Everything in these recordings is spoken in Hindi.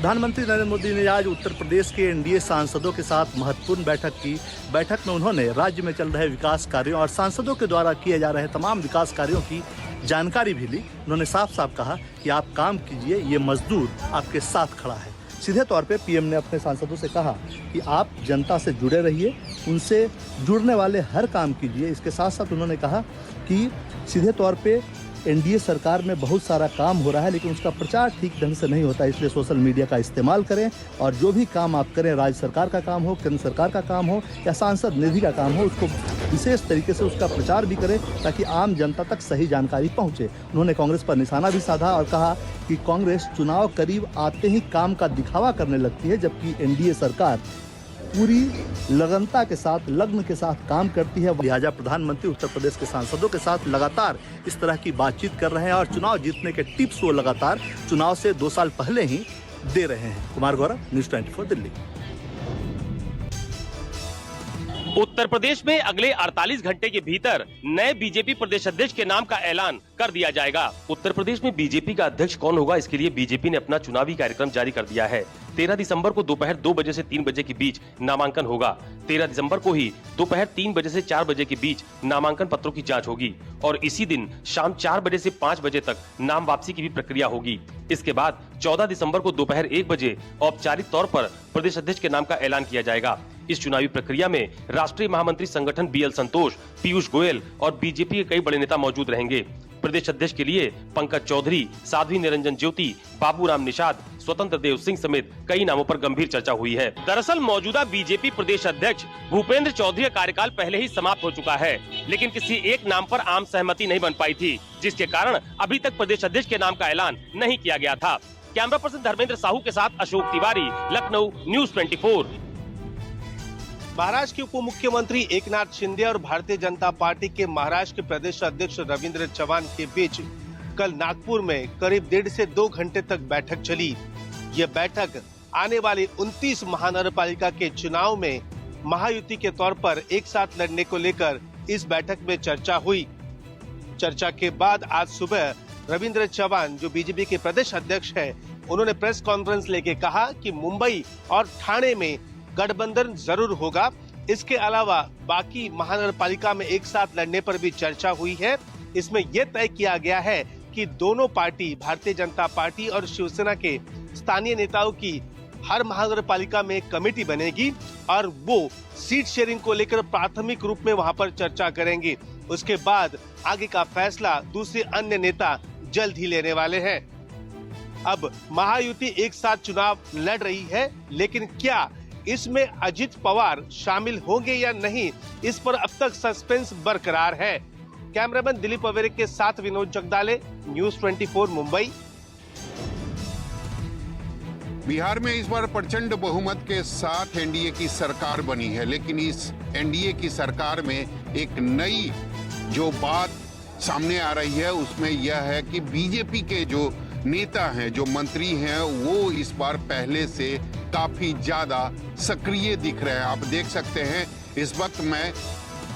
प्रधानमंत्री नरेंद्र मोदी ने आज उत्तर प्रदेश के एनडीए सांसदों के साथ महत्वपूर्ण बैठक की। बैठक में उन्होंने राज्य में चल रहे विकास कार्यों और सांसदों के द्वारा किए जा रहे तमाम विकास कार्यों की जानकारी भी ली। उन्होंने साफ साफ कहा कि आप काम कीजिए, ये मजदूर आपके साथ खड़ा है। सीधे तौर पे पीएम ने अपने सांसदों से कहा कि आप जनता से जुड़े रहिए, उनसे जुड़ने वाले हर काम कीजिए। इसके साथ साथ उन्होंने कहा कि सीधे तौर पे एनडीए सरकार में बहुत सारा काम हो रहा है, लेकिन उसका प्रचार ठीक ढंग से नहीं होता, इसलिए सोशल मीडिया का इस्तेमाल करें और जो भी काम आप करें, राज्य सरकार का काम हो, केंद्र सरकार का काम हो या सांसद निधि का काम हो, उसको विशेष तरीके से उसका प्रचार भी करें ताकि आम जनता तक सही जानकारी पहुंचे। उन्होंने कांग्रेस पर निशाना भी साधा और कहा कि कांग्रेस चुनाव करीब आते ही काम का दिखावा करने लगती है, जबकि एनडीए सरकार पूरी लगनता के साथ, लग्न के साथ काम करती है। लिहाजा प्रधानमंत्री उत्तर प्रदेश के सांसदों के साथ लगातार इस तरह की बातचीत कर रहे हैं और चुनाव जीतने के टिप्स वो लगातार चुनाव से 2 साल पहले ही दे रहे हैं। कुमार गौरव, न्यूज़ 24 दिल्ली। उत्तर प्रदेश में अगले 48 घंटे के भीतर नए बीजेपी प्रदेश अध्यक्ष के नाम का ऐलान कर दिया जाएगा। उत्तर प्रदेश में बीजेपी का अध्यक्ष कौन होगा, इसके लिए बीजेपी ने अपना चुनावी कार्यक्रम जारी कर दिया है। 13 दिसंबर को दोपहर 2 बजे से 3 बजे के बीच नामांकन होगा। 13 दिसंबर को ही दोपहर 3 बजे से 4 बजे के बीच नामांकन पत्रों की जांच होगी और इसी दिन शाम 4 बजे से 5 बजे तक नाम वापसी की भी प्रक्रिया होगी। इसके बाद 14 दिसंबर को दोपहर 1 बजे औपचारिक तौर पर प्रदेश अध्यक्ष के नाम का ऐलान किया जाएगा। इस चुनावी प्रक्रिया में राष्ट्रीय महामंत्री संगठन बीएल संतोष, पीयूष गोयल और बीजेपी के कई बड़े नेता मौजूद रहेंगे। प्रदेश अध्यक्ष के लिए पंकज चौधरी, साध्वी निरंजन ज्योति, बाबूराम निषाद, स्वतंत्र देव सिंह समेत कई नामों पर गंभीर चर्चा हुई है। दरअसल मौजूदा बीजेपी प्रदेश अध्यक्ष भूपेंद्र चौधरी का कार्यकाल पहले ही समाप्त हो चुका है, लेकिन किसी एक नाम पर आम सहमति नहीं बन पाई थी, जिसके कारण अभी तक प्रदेश अध्यक्ष के नाम का ऐलान नहीं किया गया था। कैमरा पर्सन धर्मेंद्र साहू के साथ अशोक तिवारी, लखनऊ, न्यूज़ 24। महाराष्ट्र के उप मुख्यमंत्री एकनाथ शिंदे और भारतीय जनता पार्टी के महाराष्ट्र के प्रदेश अध्यक्ष रविंद्र चव्हाण के बीच कल नागपुर में करीब 1.5 से 2 घंटे तक बैठक चली। ये बैठक आने वाली 29 महानगरपालिका के चुनाव में महायुति के तौर पर एक साथ लड़ने को लेकर इस बैठक में चर्चा हुई। चर्चा के बाद आज सुबह रविंद्र चव्हाण, जो बीजेपी के प्रदेश अध्यक्ष है, उन्होंने प्रेस कॉन्फ्रेंस लेके कहा कि मुंबई और ठाणे में गठबंधन जरूर होगा। इसके अलावा बाकी महानगरपालिका में एक साथ लड़ने पर भी चर्चा हुई है। इसमें यह तय किया गया है कि दोनों पार्टी, भारतीय जनता पार्टी और शिवसेना के स्थानीय नेताओं की हर महानगरपालिका में एक कमेटी बनेगी और वो सीट शेयरिंग को लेकर प्राथमिक रूप में वहां पर चर्चा करेंगे। उसके बाद आगे का फैसला दूसरे अन्य नेता जल्द ही लेने वाले हैं। अब महायुति एक साथ चुनाव लड़ रही है, लेकिन क्या इसमें अजित पवार शामिल होंगे या नहीं, इस पर अब तक सस्पेंस बरकरार है। कैमरामैन दिलीप अवेरे के साथ विनोद जगदाले, न्यूज़ 24 मुंबई। बिहार में इस बार प्रचंड बहुमत के साथ एनडीए की सरकार बनी है, लेकिन इस एनडीए की सरकार में एक नई जो बात सामने आ रही है उसमें यह है कि बीजेपी के जो नेता हैं, जो मंत्री हैं, वो इस बार पहले से काफी ज्यादा सक्रिय दिख रहे हैं। आप देख सकते हैं इस वक्त मैं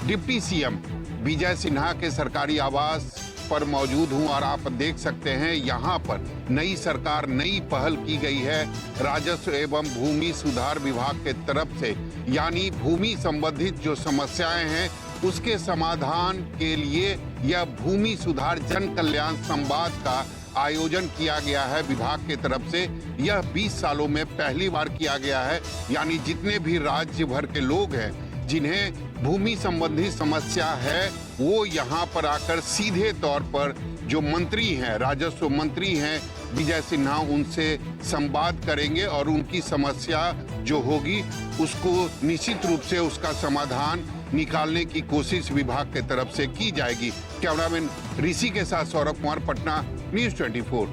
डिप्टी सीएम विजय सिन्हा के सरकारी आवास पर मौजूद हूं और आप देख सकते हैं यहाँ पर नई सरकार, नई पहल की गई है राजस्व एवं भूमि सुधार विभाग के तरफ से, यानी भूमि संबंधित जो समस्याएं हैं उसके समाधान के लिए यह भूमि सुधार जन कल्याण संवाद का आयोजन किया गया है विभाग के तरफ से। यह 20 सालों में पहली बार किया गया है, यानी जितने भी राज्य भर के लोग हैं जिन्हें भूमि संबंधी समस्या है वो यहाँ पर आकर सीधे तौर पर जो मंत्री हैं, राजस्व मंत्री हैं विजय सिन्हा, उनसे संवाद करेंगे और उनकी समस्या जो होगी उसको निश्चित रूप से उसका समाधान निकालने की कोशिश विभाग के तरफ से की जाएगी। कैमरामैन ऋषि के साथ सौरभ कुमार, पटना, न्यूज़ 24।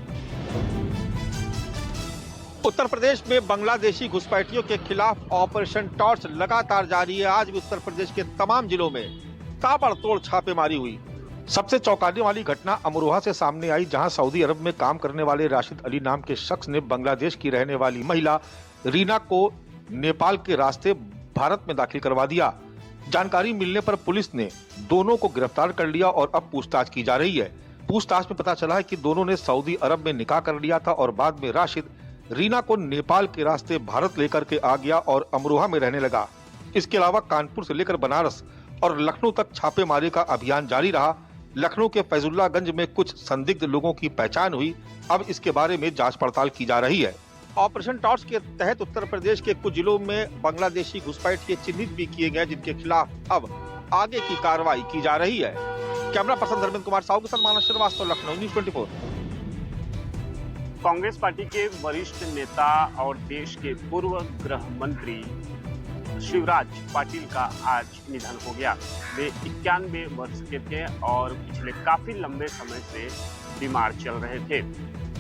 उत्तर प्रदेश में बांग्लादेशी घुसपैठियों के खिलाफ ऑपरेशन टॉर्च लगातार जारी है। आज भी उत्तर प्रदेश के तमाम जिलों में ताबड़तोड़ छापेमारी हुई। सबसे चौंकाने वाली घटना अमरोहा से सामने आई, जहां सऊदी अरब में काम करने वाले राशिद अली नाम के शख्स ने बांग्लादेश की रहने वाली महिला रीना को नेपाल के रास्ते भारत में दाखिल करवा दिया। जानकारी मिलने पर पुलिस ने दोनों को गिरफ्तार कर लिया और अब पूछताछ की जा रही है। पूछताछ में पता चला है कि दोनों ने सऊदी अरब में निकाह कर लिया था और बाद में राशिद रीना को नेपाल के रास्ते भारत लेकर के आ गया और अमरोहा में रहने लगा। इसके अलावा कानपुर से लेकर बनारस और लखनऊ तक छापेमारी का अभियान जारी रहा। लखनऊ के फैजुल्लागंज में कुछ संदिग्ध लोगों की पहचान हुई। अब इसके बारे में जांच पड़ताल की जा रही है। ऑपरेशन टॉर्च के तहत उत्तर प्रदेश के कुछ जिलों में बांग्लादेशी घुसपैठिए चिन्हित भी किए गए, जिनके खिलाफ अब आगे की कार्रवाई की जा रही है। कैमरा पर्सन धर्मेंद्र कुमार साहू के साथ मानस श्रीवास्तव, लखनऊ, न्यूज़ 24। कांग्रेस पार्टी के वरिष्ठ नेता और देश के पूर्व गृह मंत्री शिवराज पाटिल का आज निधन हो गया। वे 91 वर्ष के थे और पिछले काफी लंबे समय से बीमार चल रहे थे।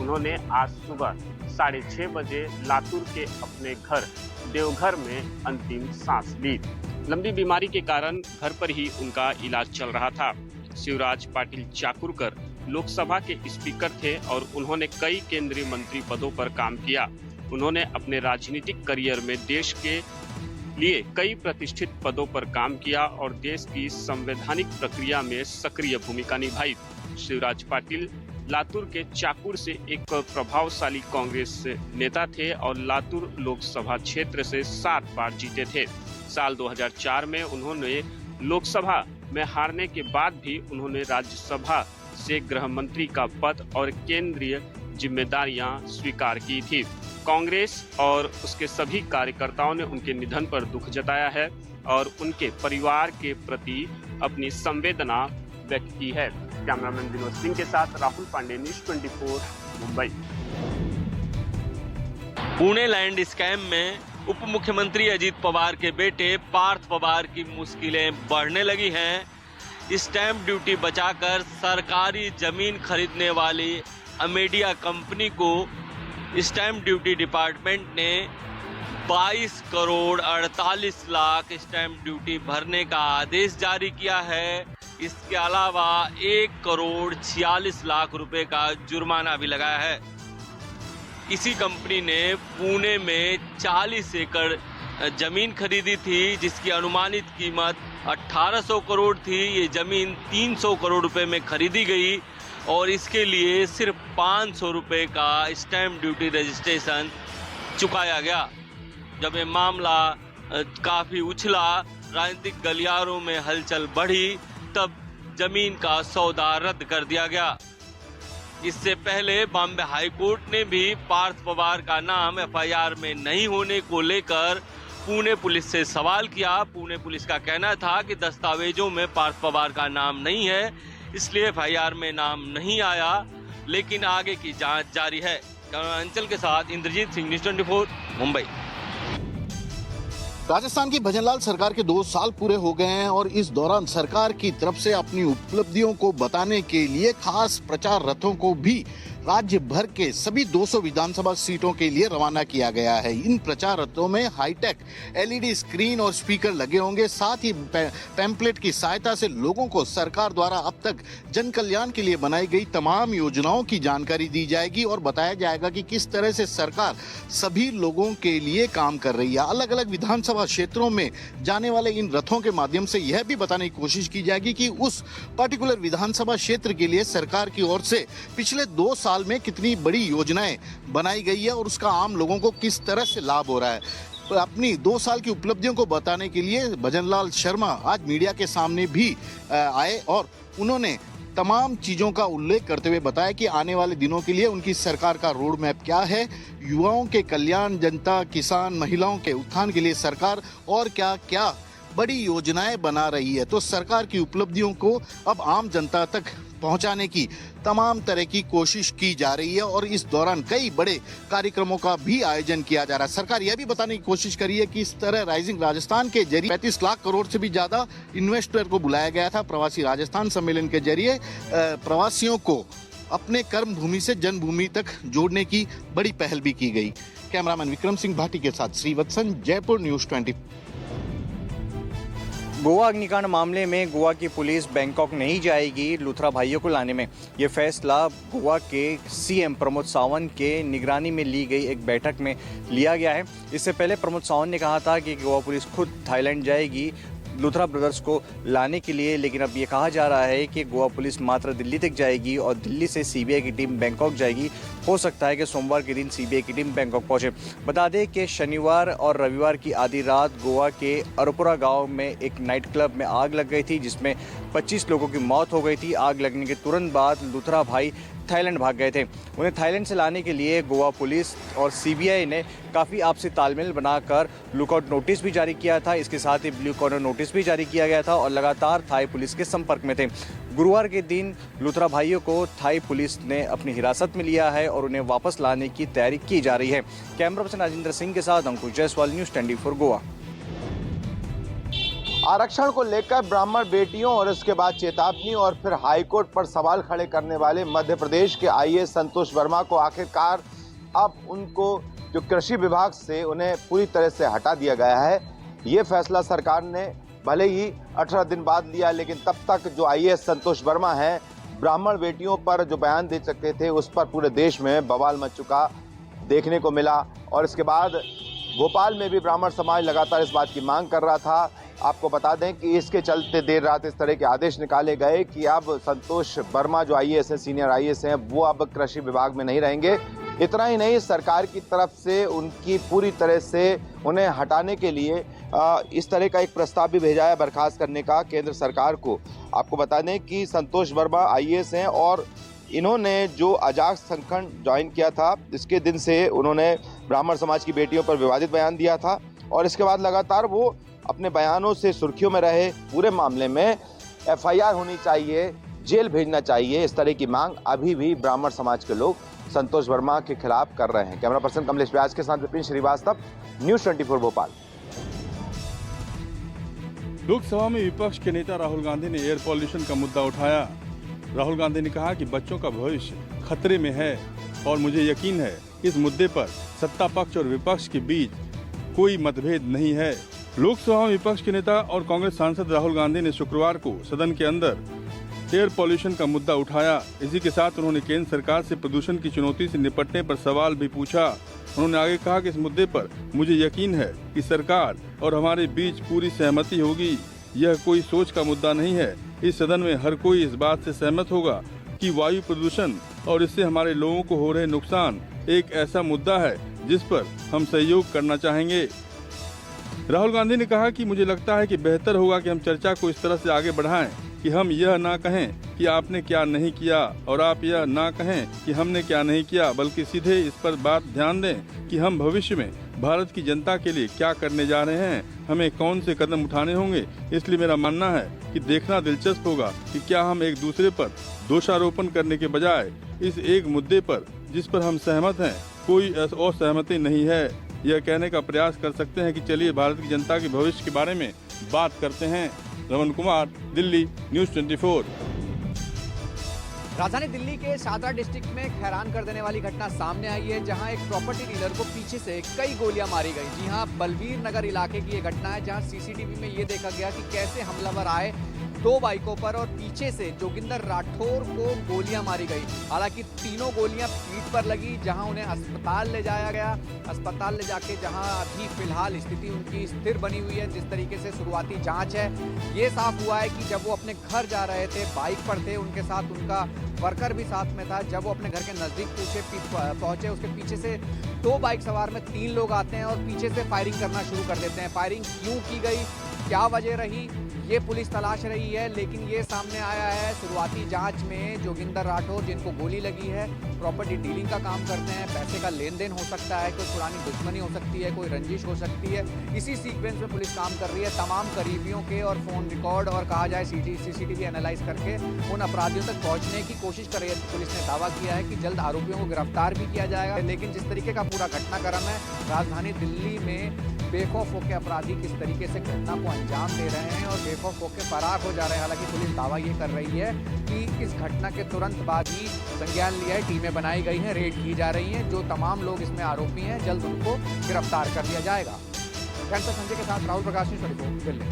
उन्होंने आज सुबह 6:30 बजे लातूर के अपने घर देवघर में अंतिम सांस ली। लंबी बीमारी के कारण घर पर ही उनका इलाज चल रहा था। शिवराज पाटिल चाकुरकर लोकसभा के स्पीकर थे और उन्होंने कई केंद्रीय मंत्री पदों पर काम किया। उन्होंने अपने राजनीतिक करियर में देश के लिए कई प्रतिष्ठित पदों पर काम किया और देश की संवैधानिक प्रक्रिया में सक्रिय भूमिका निभाई। शिवराज पाटिल लातूर के चाकुर से एक प्रभावशाली कांग्रेस नेता थे और लातूर लोकसभा क्षेत्र से 7 बार जीते थे। साल 2004 में उन्होंने लोकसभा में हारने के बाद भी उन्होंने राज्यसभा से गृह मंत्री का पद और केंद्रीय जिम्मेदारियां स्वीकार की थी। कांग्रेस और उसके सभी कार्यकर्ताओं ने उनके निधन पर दुख जताया है और उनके परिवार के प्रति अपनी संवेदना व्यक्त की है। कैमरामैन विनोद सिंह के साथ Rahul Pandey, news 24, Mumbai. Pune land scam में उप मुख्यमंत्री अजीत पवार के बेटे पार्थ पवार की मुश्किलें बढ़ने लगी हैं। स्टैंप ड्यूटी बचाकर सरकारी जमीन खरीदने वाली अमेडिया कंपनी को स्टैंप ड्यूटी डिपार्टमेंट ने 22 करोड़ 48 लाख स्टैंप ड्यूटी भरने का आदेश जारी किया है। इसके अलावा 1 करोड़ 46 लाख रुपए का जुर्माना भी लगाया है। इसी कंपनी ने पुणे में 40 एकड़ जमीन खरीदी थी, जिसकी अनुमानित कीमत 1800 करोड़ थी। ये जमीन 300 करोड़ रुपए में खरीदी गई और इसके लिए सिर्फ 500 रुपए का स्टैंप ड्यूटी रजिस्ट्रेशन चुकाया गया। जब ये मामला काफ़ी उछला, राजनीतिक गलियारों में हलचल बढ़ी, तब जमीन का सौदा रद्द कर दिया गया। इससे पहले बॉम्बे हाईकोर्ट ने भी पार्थ पवार का नाम एफआईआर में नहीं होने को लेकर पुणे पुलिस से सवाल किया। पुणे पुलिस का कहना था कि दस्तावेजों में पार्थ पवार का नाम नहीं है, इसलिए एफआईआर में नाम नहीं आया, लेकिन आगे की जांच जारी है। अंचल के साथ इंद्रजीत सिंह, न्यूज़ 24, मुंबई। राजस्थान की भजनलाल सरकार के 2 साल पूरे हो गए हैं और इस दौरान सरकार की तरफ से अपनी उपलब्धियों को बताने के लिए खास प्रचार रथों को भी राज्य भर के सभी 200 विधानसभा सीटों के लिए रवाना किया गया है। इन प्रचार रथों में हाईटेक एलईडी स्क्रीन और स्पीकर लगे होंगे। साथ ही पैम्पलेट की सहायता से लोगों को सरकार द्वारा अब तक जन कल्याण के लिए बनाई गई तमाम योजनाओं की जानकारी दी जाएगी और बताया जाएगा कि किस तरह से सरकार सभी लोगों के लिए काम कर रही है। अलग अलग विधानसभा क्षेत्रों में जाने वाले इन रथों के माध्यम से यह भी बताने की कोशिश की जाएगी कि उस पर्टिकुलर विधानसभा क्षेत्र के लिए सरकार की ओर से पिछले 2 साल में कितनी बड़ी योजनाएं बनाई गई है और उसका आम लोगों को किस तरह से लाभ हो रहा है। अपनी 2 साल की उपलब्धियों को बताने के लिए भजनलाल शर्मा आज मीडिया के सामने भी आए और उन्होंने तमाम चीजों का उल्लेख करते हुए बताया कि आने वाले दिनों के लिए उनकी सरकार का रोड मैप क्या है, युवाओं के कल्याण, जनता, किसान, महिलाओं के उत्थान के लिए सरकार और क्या क्या बड़ी योजनाएं बना रही है। तो सरकार की उपलब्धियों को अब आम जनता तक पहुंचाने की तमाम तरह की कोशिश की जा रही है और इस दौरान कई बड़े कार्यक्रमों का भी आयोजन किया जा रहा है। सरकार यह भी बताने की कोशिश करी है कि इस तरह राइजिंग राजस्थान के जरिए 35 लाख करोड़ से भी ज्यादा इन्वेस्टर को बुलाया गया था। प्रवासी राजस्थान सम्मेलन के जरिए प्रवासियों को अपने कर्म भूमि से जन्मभूमि तक जोड़ने की बड़ी पहल भी की गई। कैमरामैन विक्रम सिंह भाटी के साथ श्रीवत्सन, जयपुर, न्यूज़ 20। गोवा अग्निकांड मामले में गोवा की पुलिस बैंकॉक नहीं जाएगी लूथरा भाइयों को लाने में। ये फैसला गोवा के सीएम प्रमोद सावंत के निगरानी में ली गई एक बैठक में लिया गया है। इससे पहले प्रमोद सावंत ने कहा था कि गोवा पुलिस खुद थाईलैंड जाएगी लुथरा ब्रदर्स को लाने के लिए, लेकिन अब ये कहा जा रहा है कि गोवा पुलिस मात्र दिल्ली तक जाएगी और दिल्ली से सीबीआई की टीम बैंकॉक जाएगी। हो सकता है कि सोमवार के दिन सीबीआई की टीम बैंकॉक पहुंचे। बता दें कि शनिवार और रविवार की आधी रात गोवा के अरपुरा गांव में एक नाइट क्लब में आग लग गई थी, जिसमें 25 लोगों की मौत हो गई थी। आग लगने के तुरंत बाद लुथरा भाई थाईलैंड भाग गए थे। उन्हें थाईलैंड से लाने के लिए गोवा पुलिस और सीबीआई ने काफ़ी आपसी तालमेल बनाकर लुकआउट नोटिस भी जारी किया था। इसके साथ ही ब्लू कॉर्नर नोटिस भी जारी किया गया था और लगातार थाई पुलिस के संपर्क में थे। गुरुवार के दिन लुथरा भाइयों को थाई पुलिस ने अपनी हिरासत में लिया है और उन्हें वापस लाने की तैयारी की जा रही है। कैमरा पर्सन राजेंद्र सिंह के साथ अंकुश जायसवाल, न्यूज़ 24 गोवा। आरक्षण को लेकर ब्राह्मण बेटियों और इसके बाद चेतावनी और फिर हाईकोर्ट पर सवाल खड़े करने वाले मध्य प्रदेश के आईएएस संतोष वर्मा को आखिरकार अब उनको जो कृषि विभाग से उन्हें पूरी तरह से हटा दिया गया है। ये फैसला सरकार ने भले ही 18 दिन बाद लिया, लेकिन तब तक जो आईएएस संतोष वर्मा हैं, ब्राह्मण बेटियों पर जो बयान दे सकते थे, उस पर पूरे देश में बवाल मच चुका देखने को मिला। और इसके बाद भोपाल में भी ब्राह्मण समाज लगातार इस बात की मांग कर रहा था। आपको बता दें कि इसके चलते देर रात इस तरह के आदेश निकाले गए कि अब संतोष वर्मा जो आईएएस है, सीनियर आईएएस हैं, वो अब कृषि विभाग में नहीं रहेंगे। इतना ही नहीं, सरकार की तरफ से उनकी पूरी तरह से उन्हें हटाने के लिए इस तरह का एक प्रस्ताव भी भेजा है बर्खास्त करने का केंद्र सरकार को। आपको बता दें कि संतोष वर्मा आईएएस हैं और इन्होंने जो अजाक संगठन ज्वाइन किया था, इसके दिन से उन्होंने ब्राह्मण समाज की बेटियों पर विवादित बयान दिया था और इसके बाद लगातार वो अपने बयानों से सुर्खियों में रहे। पूरे मामले में एफआईआर होनी चाहिए, जेल भेजना चाहिए, इस तरह की मांग अभी भी ब्राह्मण समाज के लोग संतोष वर्मा के खिलाफ कर रहे हैं। कैमरा पर्सन कमलेश व्यास के साथ विपिन श्रीवास्तव, न्यूज़ 24 भोपाल। लोकसभा में विपक्ष के नेता राहुल गांधी ने एयर पॉल्यूशन का मुद्दा उठाया। राहुल गांधी ने कहा कि बच्चों का भविष्य खतरे में है और मुझे यकीन है इस मुद्दे पर सत्ता पक्ष और विपक्ष के बीच कोई मतभेद नहीं है। लोकसभा में विपक्ष के नेता और कांग्रेस सांसद राहुल गांधी ने शुक्रवार को सदन के अंदर एयर पॉल्यूशन का मुद्दा उठाया। इसी के साथ उन्होंने केंद्र सरकार से प्रदूषण की चुनौती से निपटने पर सवाल भी पूछा। उन्होंने आगे कहा कि इस मुद्दे पर मुझे यकीन है कि सरकार और हमारे बीच पूरी सहमति होगी। यह कोई सोच का मुद्दा नहीं है। इस सदन में हर कोई इस बात से सहमत होगा कि वायु प्रदूषण और इससे हमारे लोगों को हो रहे नुकसान एक ऐसा मुद्दा है जिस पर हम सहयोग करना चाहेंगे। राहुल गांधी ने कहा कि मुझे लगता है कि बेहतर होगा कि हम चर्चा को इस तरह से आगे बढ़ाएं कि हम यह ना कहें कि आपने क्या नहीं किया और आप यह ना कहें कि हमने क्या नहीं किया, बल्कि सीधे इस पर बात ध्यान दें कि हम भविष्य में भारत की जनता के लिए क्या करने जा रहे हैं, हमें कौन से कदम उठाने होंगे। इसलिए मेरा मानना है कि देखना दिलचस्प होगा कि क्या हम एक दूसरे पर दोषारोपण करने के बजाय इस एक मुद्दे पर जिस पर हम सहमत हैं, कोई असहमति नहीं है, यह कहने का प्रयास कर सकते हैं कि चलिए भारत की जनता के भविष्य के बारे में बात करते हैं। रमन कुमार, दिल्ली, न्यूज़ 24। राजधानी दिल्ली के शादरा डिस्ट्रिक्ट में एक हैरान कर देने वाली घटना सामने आई है, जहां एक प्रॉपर्टी डीलर को पीछे से कई गोलियां मारी गई। जी हां, बलवीर नगर इलाके की ये घटना है, जहां सीसीटीवी में ये देखा गया कि कैसे हमलावर आए 2 बाइकों पर और पीछे से जोगिंदर राठौर को गोलियां मारी गई। हालांकि तीनों गोलियां पीठ पर लगी, जहां उन्हें अस्पताल ले जाया गया। अस्पताल ले जाके जहां अभी फिलहाल स्थिति उनकी स्थिर बनी हुई है। जिस तरीके से शुरुआती जांच है, ये साफ हुआ है कि जब वो अपने घर जा रहे थे, बाइक पर थे, उनके साथ उनका वर्कर भी साथ में था। जब वो अपने घर के नज़दीक पहुंचे, उसके पीछे से 2 बाइक सवार में 3 लोग आते हैं और पीछे से फायरिंग करना शुरू कर देते हैं। फायरिंग क्यों की गई, क्या वजह रही, ये पुलिस तलाश रही है। लेकिन ये सामने आया है शुरुआती जांच में, जोगिंदर राठौर जिनको गोली लगी है, प्रॉपर्टी डीलिंग का काम करते हैं। पैसे का लेन देन हो सकता है, कोई पुरानी दुश्मनी हो सकती है, कोई रंजिश हो सकती है। इसी सीक्वेंस में पुलिस काम कर रही है। तमाम करीबियों के और फोन रिकॉर्ड और कहा जाए सीसीटीवी एनालाइज करके उन अपराधियों तक पहुंचने की कोशिश कर रही है। पुलिस ने दावा किया है कि जल्द आरोपियों को गिरफ्तार भी किया जाएगा। लेकिन जिस तरीके का पूरा घटनाक्रम है, राजधानी दिल्ली में बेखौफ होकर अपराधी किस तरीके से घटना को अंजाम दे रहे हैं और बेखौफ होकर फरार हो जा रहे हैं। हालांकि पुलिस दावा ये कर रही है कि इस घटना के तुरंत बाद ही संज्ञान लिया है, टीमें बनाई गई हैं, रेड की जा रही हैं। जो तमाम लोग इसमें आरोपी हैं, जल्द उनको गिरफ्तार कर लिया जाएगा। संजय के साथ राहुल प्रकाश, न्यूज़ 24 दिल्ली।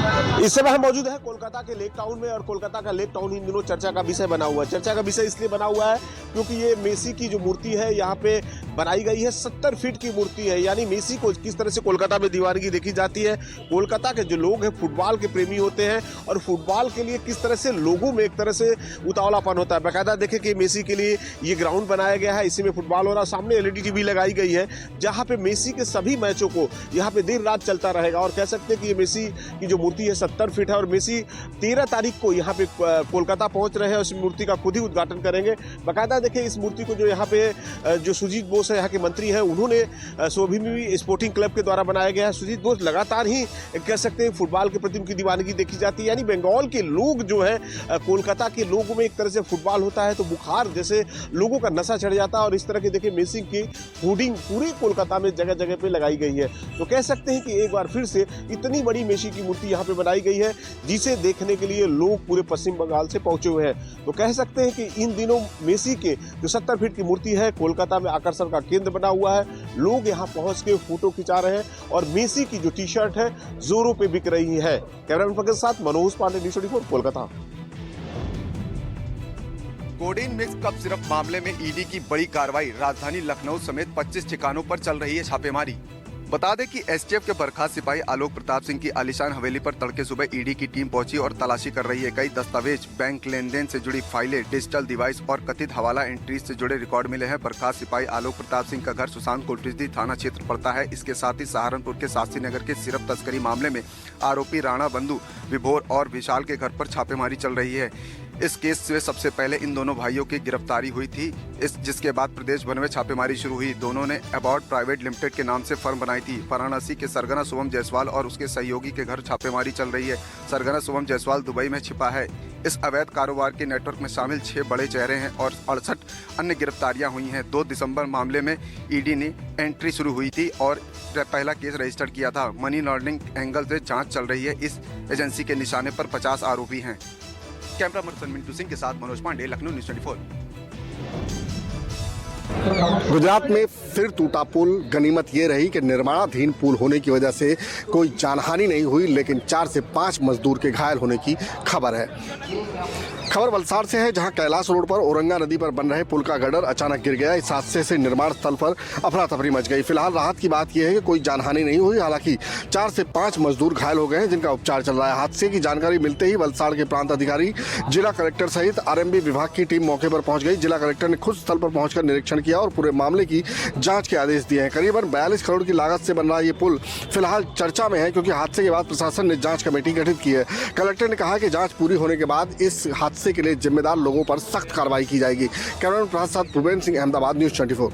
इस समय हम मौजूद है कोलकाता के लेक टाउन में और कोलकाता का लेक टाउन इन दिनों चर्चा का विषय बना हुआ है। चर्चा का विषय इसलिए बना हुआ है क्योंकि ये मेसी की जो मूर्ति है यहाँ पे बनाई गई है। 70 फीट की मूर्ति है, यानी मेसी को किस तरह से कोलकाता में दीवानगी देखी जाती है। कोलकाता के जो लोग हैं फुटबॉल के प्रेमी होते हैं और फुटबॉल के लिए किस तरह से लोगों में एक तरह से उतावलापन होता है। बाकायदा देखें कि मेसी के लिए ये ग्राउंड बनाया गया है, इसी में फुटबॉल हो रहा है। सामने LED टीवी लगाई गई है जहाँ पे मेसी के सभी मैचों को यहाँ पे देर रात चलता रहेगा। और कह सकते हैं कि ये मेसी की जो मूर्ति है 70 फीट है और मेसी 13 तारीख को यहाँ पे कोलकाता पहुंच रहे हैं। उस मूर्ति का खुद ही उद्घाटन करेंगे। बाकायदा देखें इस मूर्ति को जो यहाँ पे जो सुजीत बोस है यहाँ के मंत्री हैं, उन्होंने स्वभिमी स्पोर्टिंग क्लब के द्वारा बनाया गया है। सुजीत बोस लगातार ही कह सकते हैं फुटबॉल के प्रति उनकी दीवानगी देखी जाती है। यानी बंगाल के लोग जो है कोलकाता के लोगों में एक तरह से फुटबॉल होता है तो बुखार जैसे लोगों का नशा चढ़ जाता है। और इस तरह के देखिए मेसी की होर्डिंग पूरे कोलकाता में जगह जगह पे लगाई गई है। तो कह सकते हैं कि एक बार फिर से इतनी बड़ी मेसी की मूर्ति यहाँ पे बनाई गई है जिसे देखने के लिए लोग पूरे पश्चिम बंगाल से पहुंचे हुए हैं। तो कह सकते हैं कि इन दिनों मेसी के जो 70 फीट की मूर्ति है कोलकाता में आकर्षण का केंद्र बना हुआ है। लोग यहाँ पहुंच के फोटो खिंचा रहे हैं और मेसी की जो टी-शर्ट है जोरों पे बिक रही है। कैमरामैन पंकज के साथ Manoj Pandey, news 24 Kolkata. Codeine mix cup syrup मामले में ईडी की बड़ी कार्रवाई। राजधानी लखनऊ समेत 25 ठिकानों पर चल रही है छापेमारी। बता दें कि एसटीएफ के बर्खास्त सिपाही आलोक प्रताप सिंह की आलीशान हवेली पर तड़के सुबह ईडी की टीम पहुंची और तलाशी कर रही है। कई दस्तावेज, बैंक लेन देन से जुड़ी फाइलें, डिजिटल डिवाइस और कथित हवाला एंट्रीज से जुड़े रिकॉर्ड मिले हैं। बर्खास्त सिपाही आलोक प्रताप सिंह का घर सुशांत कोटलिसदी थाना क्षेत्र पड़ता है। इसके साथ ही सहारनपुर के शास्त्री नगर के सिरप तस्करी मामले में आरोपी राणा बंधु, विभोर और विशाल के घर पर छापेमारी चल रही है। इस केस से सबसे पहले इन दोनों भाइयों की गिरफ्तारी हुई थी, जिसके बाद प्रदेश भर में छापेमारी शुरू हुई। दोनों ने अबाउट प्राइवेट लिमिटेड के नाम से फर्म बनाई थी। वाराणसी के सरगना शुभम जायसवाल और उसके सहयोगी के घर छापेमारी चल रही है। सरगना शुभम जायसवाल दुबई में छिपा है। इस अवैध कारोबार के नेटवर्क में शामिल 6 बड़े चेहरे हैं और 68 अन्य गिरफ्तारियां हुई हैं। 2 दिसंबर मामले में ईडी ने एंट्री शुरू हुई थी और पहला केस रजिस्टर किया था। मनी लॉन्ड्रिंग एंगल से जांच चल रही है। इस एजेंसी के निशाने पर 50 आरोपी हैं। कैमरा पर्सन मिंटू सिंह के साथ मनोज पांडे, लखनऊ, न्यूज़ 24। गुजरात में फिर टूटा पुल। गनीमत ये रही कि निर्माणाधीन पुल होने की वजह से कोई जानहानि नहीं हुई, लेकिन 4 से 5 मजदूर के घायल होने की खबर है। खबर वलसाड़ से है, जहां कैलाश रोड पर औरंगा नदी पर बन रहे पुल का गर्डर अचानक गिर गया। इस हादसे से निर्माण स्थल पर अफरा तफरी मच गई। फिलहाल राहत की बात यह है कि कोई जानहानि नहीं हुई, हालांकि 4 से 5 मजदूर घायल हो गए हैं जिनका उपचार चल रहा है। हादसे की जानकारी मिलते ही वलसाड़ के प्रांत अधिकारी, जिला कलेक्टर सहित आरएमबी विभाग की टीम मौके पर पहुंच गई। जिला कलेक्टर ने खुद स्थल पर पहुंचकर निरीक्षण किया और पूरे मामले की जांच के आदेश दिए हैं। करीबन 42 करोड़ की लागत से बन रहा ये पुल फिलहाल चर्चा में है, क्योंकि हादसे के बाद प्रशासन ने जांच कमेटी गठित की है। कलेक्टर ने कहा कि जांच पूरी होने के बाद इस हादसे के लिए जिम्मेदार लोगों पर सख्त कार्रवाई की जाएगी। कैमरामैन प्रसाद भूपेंद्र सिंह, अहमदाबाद, न्यूज़ 24।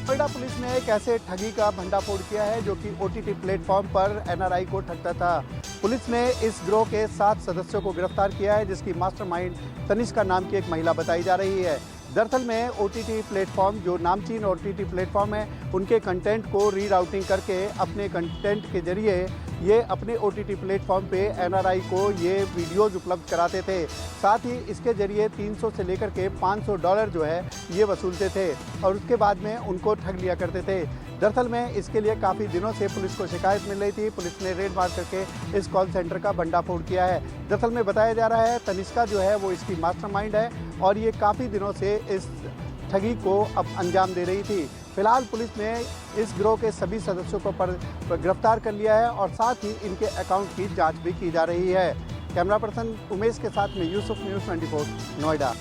नोएडा पुलिस ने एक ऐसे ठगी का भंडाफोड़ किया है जो कि OTT प्लेटफॉर्म पर NRI को ठगता था। पुलिस ने इस गिरोह के 7 सदस्यों को गिरफ्तार किया है, जिसकी मास्टरमाइंड तनिष्का नाम की एक महिला बताई जा रही है। दरअसल में OTT प्लेटफॉर्म, जो नामचीन OTT प्लेटफॉर्म है, उनके कंटेंट को रीराउटिंग करके अपने कंटेंट के जरिए ये अपने OTT प्लेटफॉर्म पे NRI को ये वीडियोज़ उपलब्ध कराते थे। साथ ही इसके जरिए 300 से लेकर के $500 जो है ये वसूलते थे और उसके बाद में उनको ठग लिया करते थे। दरअसल में इसके लिए काफ़ी दिनों से पुलिस को शिकायत मिल रही थी। पुलिस ने रेड मार करके इस कॉल सेंटर का भंडाफोड़ किया है। दरअसल में बताया जा रहा है तनिष्का जो है वो इसकी मास्टरमाइंड है और ये काफ़ी दिनों से इस ठगी को अब अंजाम दे रही थी। फिलहाल पुलिस ने इस गिरोह के सभी सदस्यों को गिरफ्तार कर लिया है और साथ ही इनके अकाउंट की जांच भी की जा रही है। कैमरा पर्सन उमेश के साथ में यूसुफ, न्यूज़ 24, नोएडा।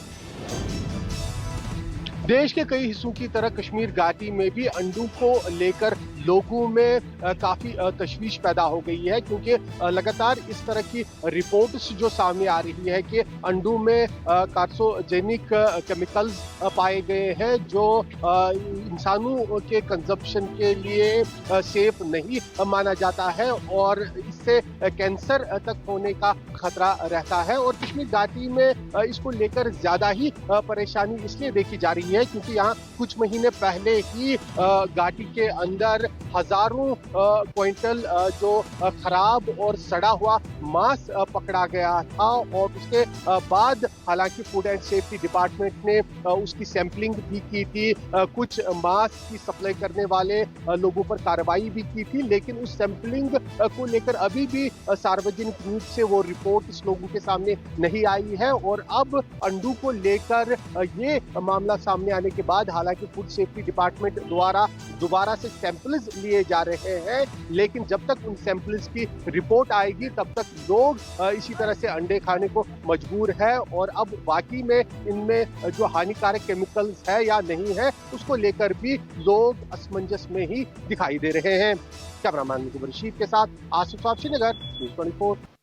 देश के कई हिस्सों की तरह कश्मीर घाटी में भी अंडों को लेकर लोगों में काफी तशवीश पैदा हो गई है, क्योंकि लगातार इस तरह की रिपोर्ट्स जो सामने आ रही है कि अंडों में कार्सिनोजेनिक केमिकल्स पाए गए हैं जो इंसानों के कंजप्शन के लिए सेफ नहीं माना जाता है और इससे कैंसर तक होने का खतरा रहता है। और कश्मीर घाटी में इसको लेकर ज्यादा ही परेशानी इसलिए देखी जा रही है क्योंकि यहाँ कुछ महीने पहले ही घाटी के अंदर हजारों क्विंटल जो खराब और सड़ा हुआ मांस पकड़ा गया था और उसके बाद हालांकि फूड एंड सेफ्टी डिपार्टमेंट ने उसकी सैंपलिंग भी की थी, कुछ मांस की सप्लाई करने वाले लोगों पर कार्रवाई भी की थी, लेकिन उस सैंपलिंग को लेकर अभी भी सार्वजनिक रूप से वो रिपोर्ट इस लोगों के सामने नहीं आई है। और अब अंडू को लेकर ये मामला सामने आने के बाद हालांकि फूड सेफ्टी डिपार्टमेंट द्वारा दोबारा से सैंपल्स लिए जा रहे हैं, लेकिन जब तक उन सैंपल्स की रिपोर्ट आएगी तब तक लोग इसी तरह से अंडे खाने को मजबूर है। और अब वाकई में इनमें जो हानिकारक केमिकल्स है या नहीं है उसको लेकर भी लोग असमंजस में ही दिखाई दे रहे हैं। कैमरामैन रशीद के साथ आसिफ साहब, श्रीनगर, न्यूज़ 24।